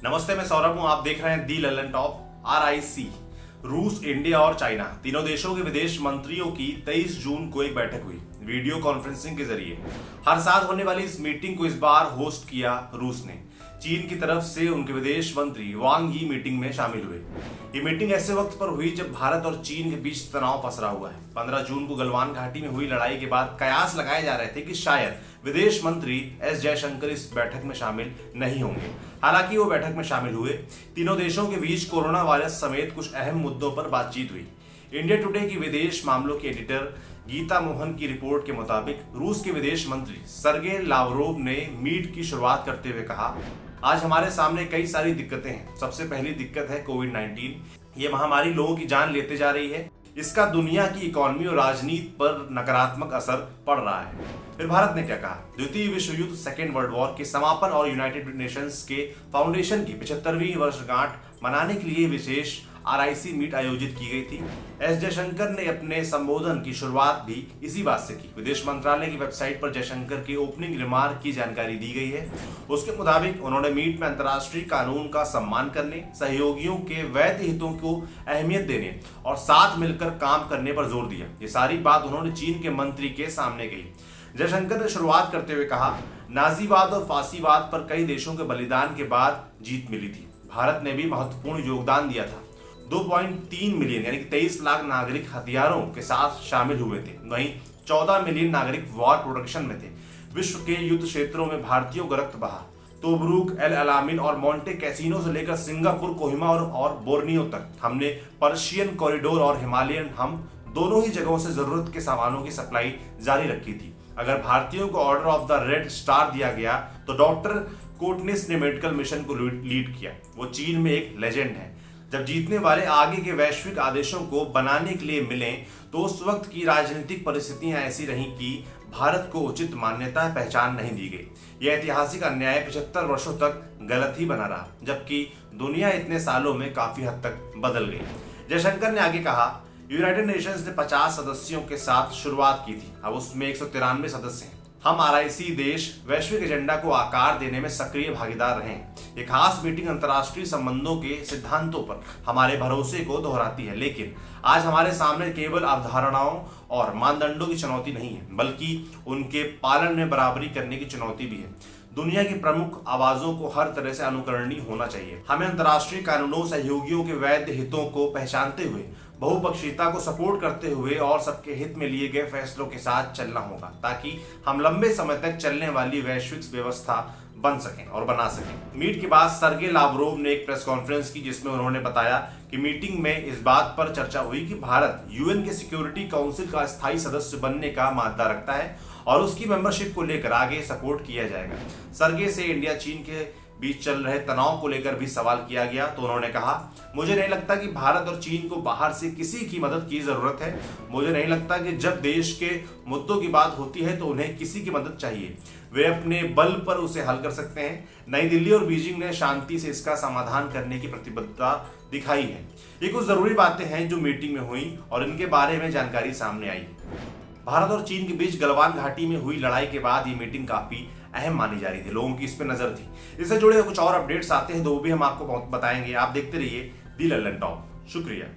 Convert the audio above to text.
नमस्ते, मैं सौरभ हूं। आप देख रहे हैं दी ललन टॉप। RIC रूस, इंडिया और चाइना तीनों देशों के विदेश मंत्रियों की 23 जून को एक बैठक हुई वीडियो कॉन्फ्रेंसिंग के जरिए। हर साल होने वाली इस मीटिंग को इस बार होस्ट किया रूस ने। चीन की तरफ से उनके विदेश मंत्री वांग यी मीटिंग में शामिल हुए। ये मीटिंग ऐसे वक्त पर हुई जब भारत और चीन के बीच तनाव पसरा हुआ है। 15 जून को गलवान घाटी में हुई लड़ाई के बाद कयास लगाए जा रहे थे कि शायद विदेश मंत्री S जयशंकर इस बैठक में शामिल नहीं होंगे। हालांकि वो बैठक में शामिल हुए। तीनों देशों के बीच कोरोना वायरस समेत कुछ अहम मुद्दों पर बातचीत हुई। इंडिया टुडे की विदेश मामलों की एडिटर गीता मोहन की रिपोर्ट के मुताबिक रूस के विदेश मंत्री सर्गे लावरोव ने मीट की शुरुआत करते हुए कहा, आज हमारे सामने कई सारी दिक्कतें हैं। सबसे पहली दिक्कत है कोविड-19। ये महामारी लोगों की जान लेते जा रही है। इसका दुनिया की इकोनॉमी और राजनीति पर नकारात्मक असर पड़ रहा है। फिर भारत ने क्या कहा? द्वितीय विश्व युद्ध, सेकेंड वर्ल्ड वॉर के समापन और यूनाइटेड नेशंस के फाउंडेशन की 75वीं वर्षगांठ मनाने के लिए विशेष RIC मीट आयोजित की गई थी। S जयशंकर ने अपने संबोधन की शुरुआत भी इसी बात से की। विदेश मंत्रालय की वेबसाइट पर जयशंकर के ओपनिंग रिमार्क की जानकारी दी गई है। उसके मुताबिक उन्होंने मीट में अंतर्राष्ट्रीय कानून का सम्मान करने, सहयोगियों के वैध हितों को अहमियत देने और साथ मिलकर काम करने पर जोर दिया। ये सारी बात उन्होंने चीन के मंत्री के सामने कही। जयशंकर ने शुरुआत करते हुए कहा, नाजीवाद और फांसीवाद पर कई देशों के बलिदान के बाद जीत मिली थी। भारत ने भी महत्वपूर्ण योगदान दिया था। 2.3 मिलियन यानी कि 23 लाख नागरिक हथियारों के साथ शामिल हुए थे। वहीं 14 मिलियन नागरिक वॉर प्रोडक्शन में थे। विश्व के युद्ध क्षेत्रों में भारतीयों का रक्त बहा। तोब्रुक, एल अलामीन और मोंटे कैसिनो से लेकर सिंगापुर, कोहिमा और बोर्नियो तक हमने पर्शियन कॉरिडोर और हिमालयन हम दोनों ही जगहों से जरूरत के सामानों की सप्लाई जारी रखी थी। अगर भारतीयों को order of the red star दिया गया तो डॉक्टर कोटनिस ने मेडिकल मिशन को लीड किया। वो चीन में एक लेजेंड है। जब जीतने वाले आगे के वैश्विक आदेशों को बनाने के लिए मिले तो उस वक्त की राजनीतिक परिस्थितियां ऐसी रहीं कि भारत को उचित मान्यता पहचान नहीं दी गई। यह ऐतिहासिक अन्याय 75 वर्षों तक गलत ही बना रहा, जबकि दुनिया इतने सालों में काफी हद तक बदल गई। जयशंकर ने आगे कहा, यूनाइटेड नेशंस ने 50 सदस्यों के साथ शुरुआत की थी। अब उसमें 193 सदस्य हैं। हम RIC देश वैश्विक एजेंडा को आकार देने में सक्रिय भागीदार रहे। ये खास मीटिंग अंतर्राष्ट्रीय संबंधों के सिद्धांतों पर हमारे भरोसे को दोहराती है, लेकिन आज हमारे सामने केवल अवधारणाओं और मानदंडों की चुनौती नहीं है, बल्कि उनके पालन में बराबरी करने की चुनौती भी है। दुनिया की प्रमुख आवाजों को हर तरह से अनुकरणीय होना चाहिए। हमें अंतर्राष्ट्रीय कानूनों, सहयोगियों के वैध हितों को पहचानते हुए, बहुपक्षीयता को सपोर्ट करते हुए और सबके हित में लिए गए फैसलों के साथ चलना होगा, ताकि हम लंबे समय तक चलने वाली वैश्विक व्यवस्था बन सकें और बना सकें। मीट के बाद सर्गे लावरोव ने एक प्रेस कॉन्फ्रेंस की, जिसमें उन्होंने बताया कि मीटिंग में इस बात पर चर्चा हुई कि भारत UN के सिक्योरिटी काउंसिल का स्थायी सदस्य बनने का मादा रखता है और उसकी मेंबरशिप को लेकर आगे सपोर्ट किया जाएगा। सर्गे से इंडिया चीन के बीच चल रहे तनाव को लेकर भी सवाल किया गया तो उन्होंने कहा, मुझे नहीं लगता कि भारत और चीन को बाहर से किसी की मदद की जरूरत है। मुझे नहीं लगता कि जब देश के मुद्दों की बात होती है तो उन्हें किसी की मदद चाहिए। वे अपने बल पर उसे हल कर सकते हैं। नई दिल्ली और बीजिंग ने शांति से इसका समाधान करने की प्रतिबद्धता दिखाई है। ये कुछ जरूरी बातें हैं जो मीटिंग में हुई और इनके बारे में जानकारी सामने आई। भारत और चीन के बीच गलवान घाटी में हुई लड़ाई के बाद ये मीटिंग काफी अहम मानी जा रही थी। लोगों की इस पे नजर थी। इससे जुड़े कुछ और अपडेट्स आते हैं तो वो भी हम आपको बताएंगे। आप देखते रहिए दी ललन टॉप। शुक्रिया।